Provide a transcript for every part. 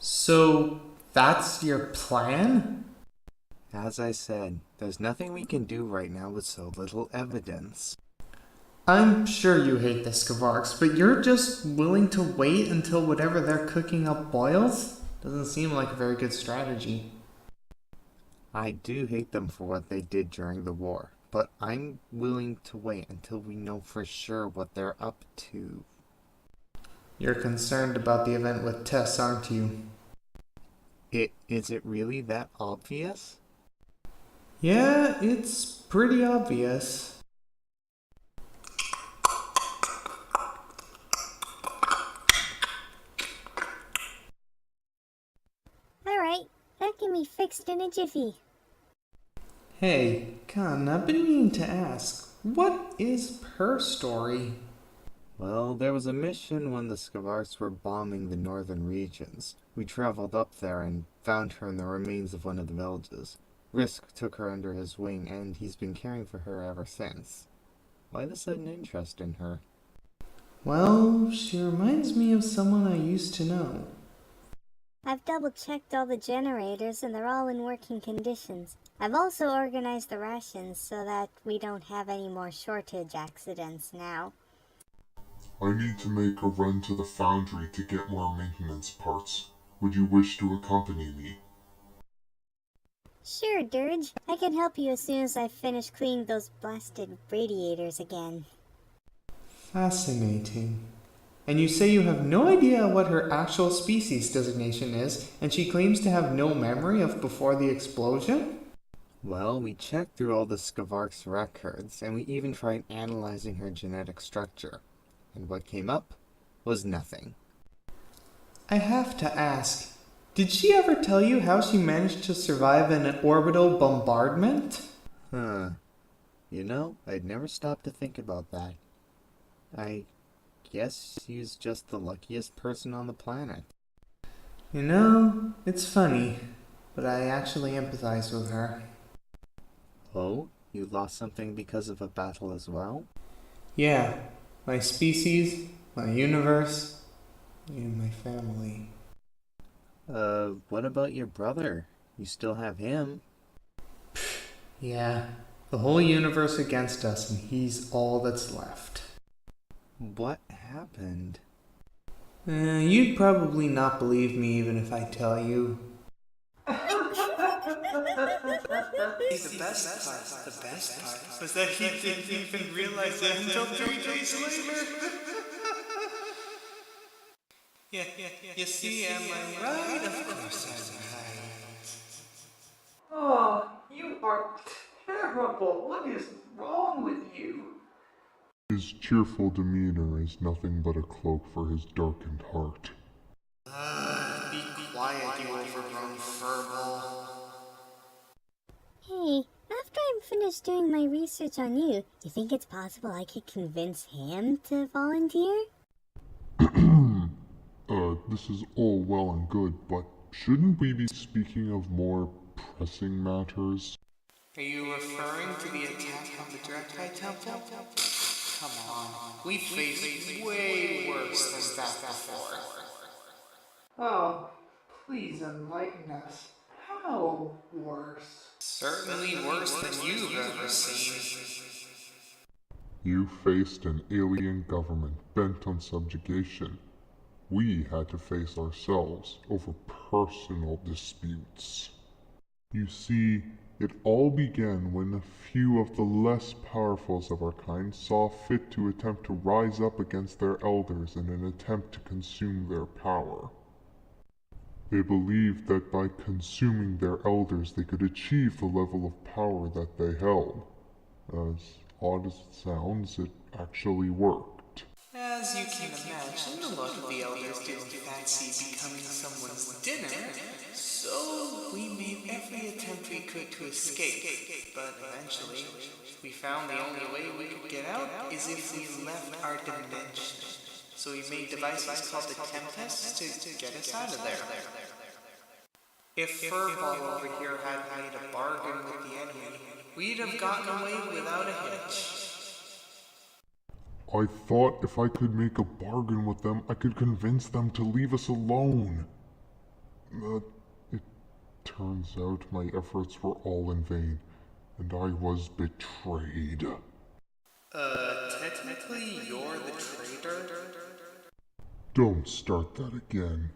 So that's your plan? As I said, there's nothing we can do right now with so little evidence. I'm sure you hate the Skavarks, but you're just willing to wait until whatever they're cooking up boils? Doesn't seem like a very good strategy. I do hate them for what they did during the war, but I'm willing to wait until we know for sure what they're up to. You're concerned about the event with Tess, aren't you? Is it really that obvious? Yeah, it's pretty obvious. Alright, that can be fixed in a jiffy. Hey, Khan, I've been meaning to ask, what is her story? Well, there was a mission when the Skavarks were bombing the northern regions. We traveled up there and found her in the remains of one of the villages. Risk took her under his wing, and he's been caring for her ever since. Why the sudden interest in her? Well, she reminds me of someone I used to know. I've double-checked all the generators and they're all in working conditions. I've also organized the rations so that we don't have any more shortage accidents now. I need to make a run to the foundry to get more maintenance parts. Would you wish to accompany me? Sure, Dirge. I can help you as soon as I finish cleaning those blasted radiators again. Fascinating. And you say you have no idea what her actual species designation is, and she claims to have no memory of before the explosion? Well, we checked through all the Skavark's records, and we even tried analyzing her genetic structure. And what came up was nothing. I have to ask, did she ever tell you how she managed to survive an orbital bombardment? Huh. I'd never stopped to think about that. I guess she's just the luckiest person on the planet. It's funny, but I actually empathize with her. Oh, you lost something because of a battle as well? Yeah, my species, my universe, and my family. What about your brother? You still have him. Yeah, the whole universe against us, and he's all that's left. What happened? You'd probably not believe me even if I tell you. The best part was that he didn't even realize it until 3 days later. Yeah, you see, am I right? Of course I'm right. Oh, you are terrible. What is wrong with you? His cheerful demeanor is nothing but a cloak for his darkened heart. Be quiet, you overgrown furball. Hey, after I'm finished doing my research on you, you think it's possible I could convince him to volunteer? This is all well and good, but shouldn't we be speaking of more pressing matters? Are you referring to the attack on the Dreadkite Temple? Come on, we faced way worse than that before. Oh, please enlighten us. How worse? Certainly worse than you've ever seen. You faced an alien government bent on subjugation. We had to face ourselves over personal disputes. You see, it all began when a few of the less powerfuls of our kind saw fit to attempt to rise up against their elders in an attempt to consume their power. They believed that by consuming their elders they could achieve the level of power that they held. As odd as it sounds, it actually worked. As you can imagine, a lot of the elders didn't fancy becoming someone's dinner, so we made every attempt we could to escape. But eventually, we found the only way we could get out is if we left our dimension. So we made devices called the Tempests to get us out of there. If Furball over here had made a bargain with the enemy, we'd have gotten away without a hitch. I thought if I could make a bargain with them, I could convince them to leave us alone. But it turns out my efforts were all in vain, and I was betrayed. Technically, you're the traitor? Don't start that again.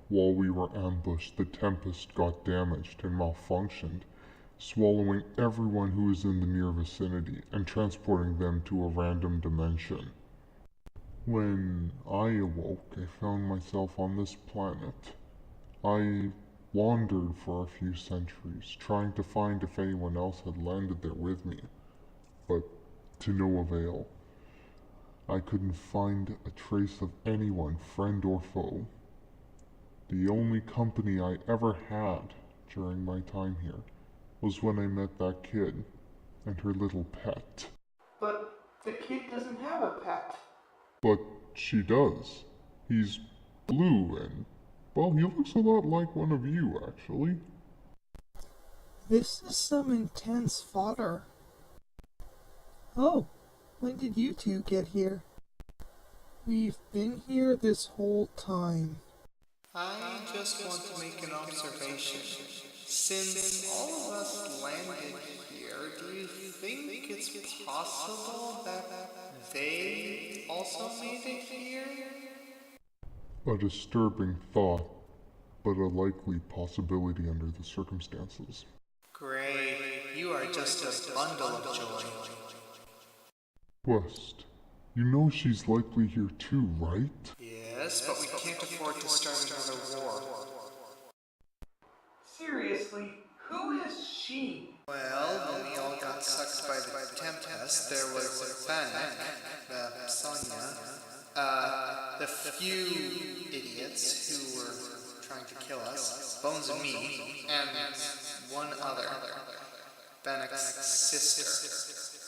While we were ambushed, the Tempest got damaged and malfunctioned, swallowing everyone who was in the near vicinity and transporting them to a random dimension. When I awoke, I found myself on this planet. I wandered for a few centuries, trying to find if anyone else had landed there with me, but to no avail. I couldn't find a trace of anyone, friend or foe. The only company I ever had during my time here was when I met that kid and her little pet. But the kid doesn't have a pet. But she does. He's blue and, well, he looks a lot like one of you, actually. This is some intense fodder. Oh, when did you two get here? We've been here this whole time. I just want to make an observation. Since all of us landed here, do you think it's possible that they also made it here? A disturbing thought, but a likely possibility under the circumstances. Great, you are just a bundle of joy. Quest, you know she's likely here too, right? Yes, but we can't afford to start another war. Seriously, who is she? Well, when we all got sucked by the Tempest, there was Bannock, Sonya, the few idiots who were trying to kill us, Bones and me, and one other, Bannock's sister.